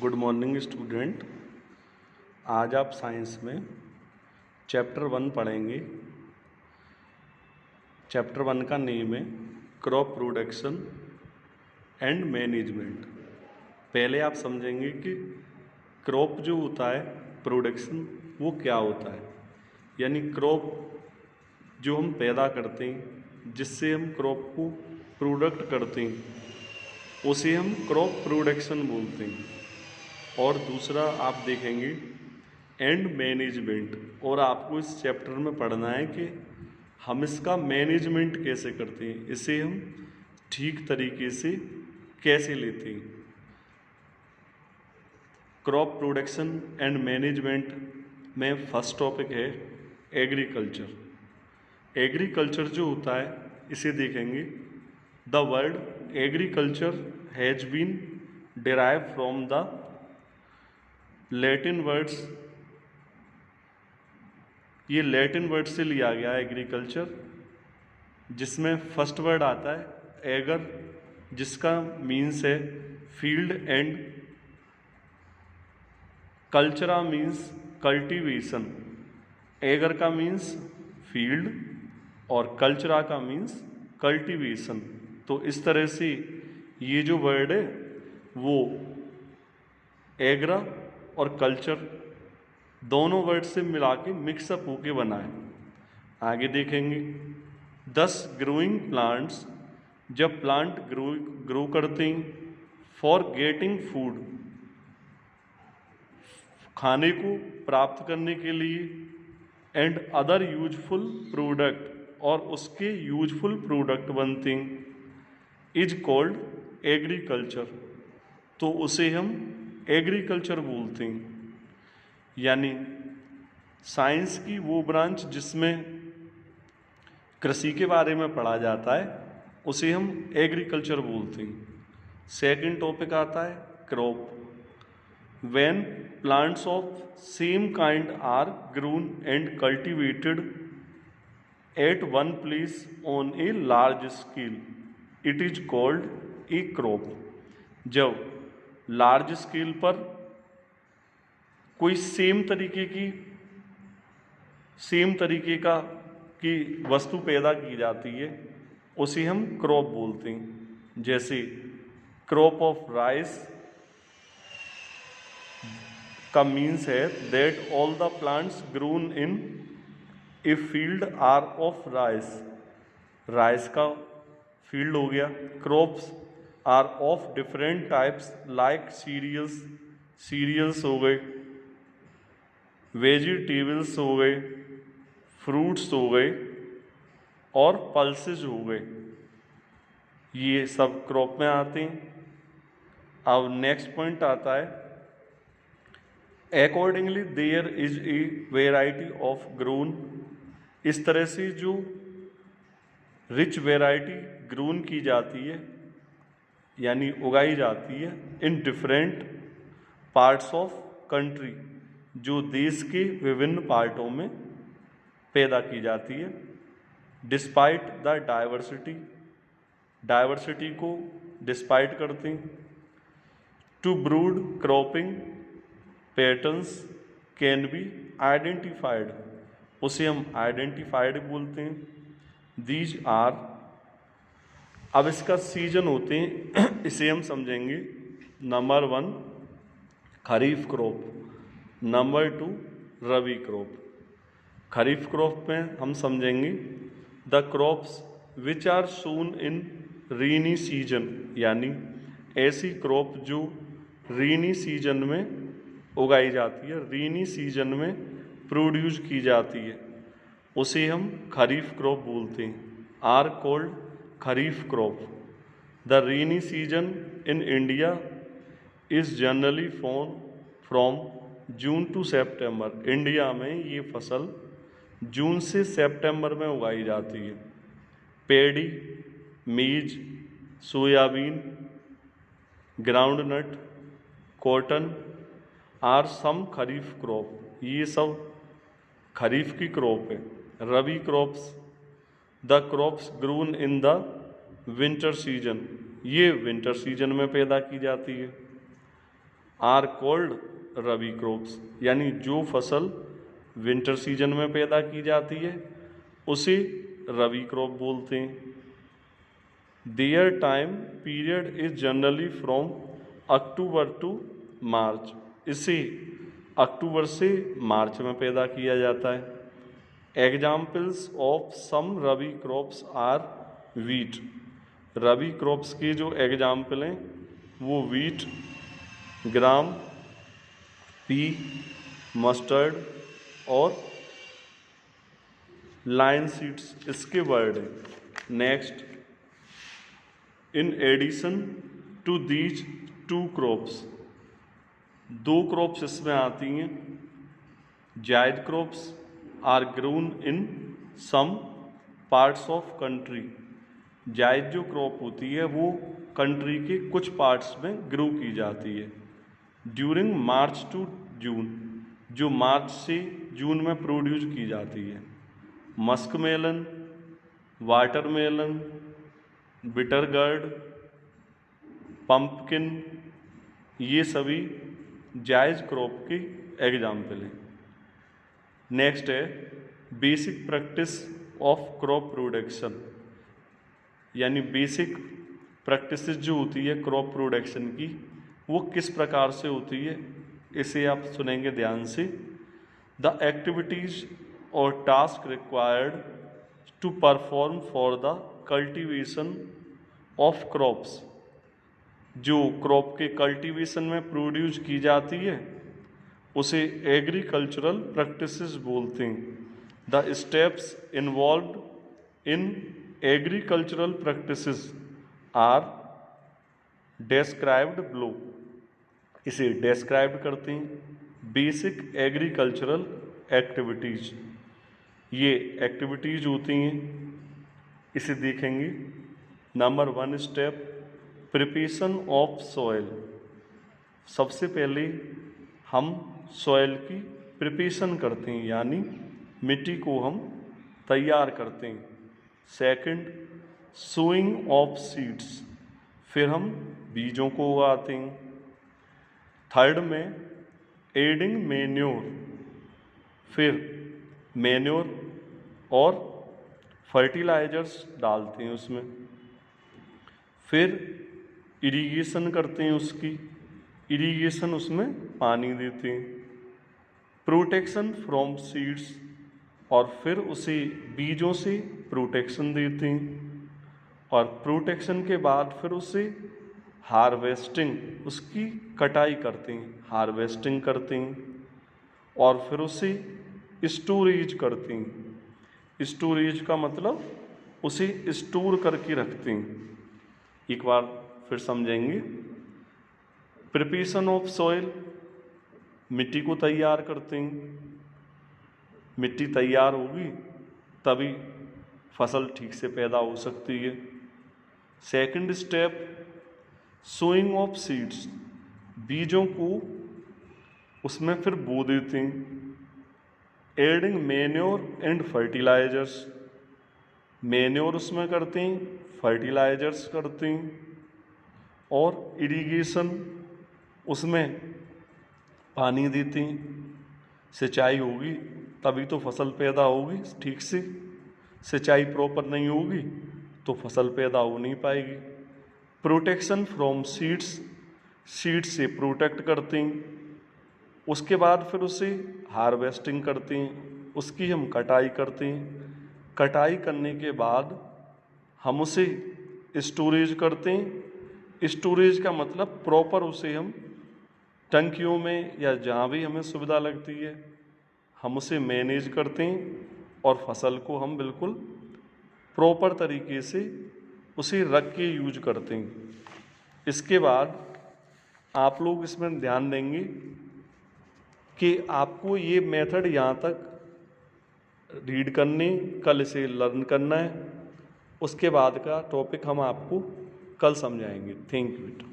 Good morning student. आज आप science में चैप्टर 1 पढ़ेंगे। चैप्टर 1 का नेम है क्रॉप प्रोडक्शन एंड मैनेजमेंट। पहले आप समझेंगे कि क्रॉप जो होता है प्रोडक्शन वो क्या होता है, यानी क्रॉप जो हम पैदा करते हैं, जिससे हम क्रॉप को प्रोडक्ट करते हैं, उसे हम क्रॉप प्रोडक्शन बोलते हैं। और दूसरा आप देखेंगे एंड मैनेजमेंट, और आपको इस चैप्टर में पढ़ना है कि हम इसका मैनेजमेंट कैसे करते हैं, इसे हम ठीक तरीके से कैसे लेते हैं। क्रॉप प्रोडक्शन एंड मैनेजमेंट में फर्स्ट टॉपिक है एग्रीकल्चर। एग्रीकल्चर जो होता है इसे देखेंगे। The word agriculture has been derive from the Latin words, ये लैटिन वर्ड से लिया गया है एग्रीकल्चर, जिसमें फर्स्ट वर्ड आता है एगर, जिसका मीन्स है field, and cultura means cultivation. Ager का मीन्स फील्ड और कल्चरा का मीन्स कल्टीवेशन। तो इस तरह से ये जो वर्ड है वो एग्रा और कल्चर दोनों वर्ड से मिला के मिक्सअप होके बना है। आगे देखेंगे 10 ग्रोइंग प्लांट्स, जब प्लांट ग्रो करते हैं फॉर गेटिंग फूड, खाने को प्राप्त करने के लिए, एंड अदर यूजफुल प्रोडक्ट, और उसके यूजफुल प्रोडक्ट बनते हैं, इज कॉल्ड एग्रीकल्चर। तो उसे हम एग्रीकल्चर बोलते हैं। यानी साइंस की वो ब्रांच जिसमें कृषि के बारे में पढ़ा जाता है उसे हम एग्रीकल्चर बोलते हैं। सेकंड टॉपिक आता है crop. When plants of same kind are grown and cultivated at one place on a large scale, it is called a crop. जब लार्ज स्केल पर कोई सेम तरीके की वस्तु पैदा की जाती है उसे हम क्रॉप बोलते हैं। जैसे क्रॉप ऑफ राइस का मीन्स है that all the plants grown in a field are of rice. Rice का फील्ड हो गया। Crops are of different types like cereals हो गए, वेजिटेबल्स हो गए, फ्रूट्स हो गए, और पल्सेज हो गए। ये सब क्रॉप में आते हैं। अब नेक्स्ट पॉइंट आता है accordingly there is a variety of grown. इस तरह से जो रिच वेराइटी ग्रोन की जाती है, यानी उगाई जाती है in different parts of country, जो देश के विभिन्न पार्टों में पैदा की जाती है। डिस्पाइट द डाइवर्सिटी को डिस्पाइट करते हैं। Two broad cropping patterns can be identified, उसे हम आइडेंटिफाइड बोलते हैं। दीज आर, अब इसका सीजन होते हैं इसे हम समझेंगे। Number 1 kharif crop, number 2 rabi crop. Kharif crop में हम समझेंगे the crops which are sown in rainy season, यानी ऐसी क्रॉप जो रेनी सीजन में उगाई जाती है, रेनी सीजन में प्रोड्यूस की जाती है, उसे हम खरीफ क्रॉप बोलते हैं। Are called kharif crop. The rainy season in India is generally from June to September. India में ये फसल जून से सितंबर में उगाई जाती है। Paddy, maize, soybean, groundnut, cotton are some kharif crop. ये सब खरीफ की क्रॉप है। Rabi crops, the crops grown in the winter season, ये विंटर सीजन में पैदा की जाती है। आर कॉल्ड रबी क्रॉप्स, यानी जो फसल विंटर सीजन में पैदा की जाती है उसे रबी क्रॉप बोलते हैं। Their time period is generally from October to March, इसे अक्टूबर से मार्च में पैदा किया जाता है। Examples of some rabi crops are wheat, rabi crops के जो एग्जाम्पल हैं वो वीट, ग्राम, पी, मस्टर्ड और लाइन सीड्स इसके वर्ड हैं। Next, in addition to these two crops, दो क्रॉप्स इसमें आती हैं। Zaid crops are grown in some parts of country, zaid जो क्रॉप होती है वो कंट्री के कुछ पार्ट्स में ग्रो की जाती है। ड्यूरिंग मार्च टू जून, जो मार्च से जून में प्रोड्यूस की जाती है। Muskmelon, watermelon, bitter gourd, pumpkin, ये सभी जायज क्रॉप के एग्जाम्पल हैं। नेक्स्ट है basic practice of crop production, यानी बेसिक प्रैक्टिस जो होती है क्रॉप प्रोडक्शन की वो किस प्रकार से होती है, इसे आप सुनेंगे ध्यान से। द एक्टिविटीज और task required to perform for the cultivation of crops, जो क्रॉप के कल्टीवेशन में प्रोड्यूस की जाती है उसे एग्रीकल्चरल प्रैक्टिसेस बोलते हैं। The steps involved in agricultural practices are described below, इसे डेस्क्राइब करते हैं। बेसिक एग्रीकल्चरल एक्टिविटीज, ये एक्टिविटीज होती हैं, इसे देखेंगे। Number 1 step preparation of soil, सबसे पहले हम सॉइल की प्रिपरेशन करते हैं, यानी मिट्टी को हम तैयार करते हैं। सेकंड सोइंग ऑफ सीड्स, फिर हम बीजों को उगाते हैं। थर्ड में एडिंग मैन्योर, फिर मैन्योर और फर्टिलाइजर्स डालते हैं उसमें। फिर इरिगेशन करते हैं उसकी, इरिगेशन उसमें पानी देते हैं। प्रोटेक्शन फ्रॉम सीड्स, और फिर उसे बीजों से प्रोटेक्शन देते हैं। और प्रोटेक्शन के बाद फिर उसे हार्वेस्टिंग, उसकी कटाई करते हैं, हार्वेस्टिंग करते हैं। और फिर उसे स्टोरेज करते हैं। स्टोरेज का मतलब उसे स्टोर करके रखते हैं। एक बार फिर समझेंगे। प्रिपरेशन ऑफ सॉइल, मिट्टी को तैयार करते हैं, मिट्टी तैयार होगी तभी फसल ठीक से पैदा हो सकती है। Second step sowing of seeds, बीजों को उसमें फिर बो देते हैं। Adding manure and fertilizers, manure उसमें करते हैं, फर्टिलाइजर्स करते हैं। और इरिगेशन, उसमें पानी देते हैं। सिंचाई होगी तभी तो फसल पैदा होगी ठीक से, सिंचाई प्रॉपर नहीं होगी तो फसल पैदा हो नहीं पाएगी। प्रोटेक्शन फ्रॉम सीड्स, सीड्स से प्रोटेक्ट करते हैं। उसके बाद फिर उसे हार्वेस्टिंग करते हैं, उसकी हम कटाई करते हैं। कटाई करने के बाद हम उसे स्टोरेज करते हैं। स्टोरेज का मतलब प्रॉपर उसे हम टंकियों में या जहाँ भी हमें सुविधा लगती है हम उसे मैनेज करते हैं और फसल को हम बिल्कुल प्रॉपर तरीके से उसे रख के यूज करते हैं। इसके बाद आप लोग इसमें ध्यान देंगे कि आपको ये मेथड यहाँ तक रीड करने, कल इसे लर्न करना है। उसके बाद का टॉपिक हम आपको कल समझाएंगे। थैंक यू बेटा।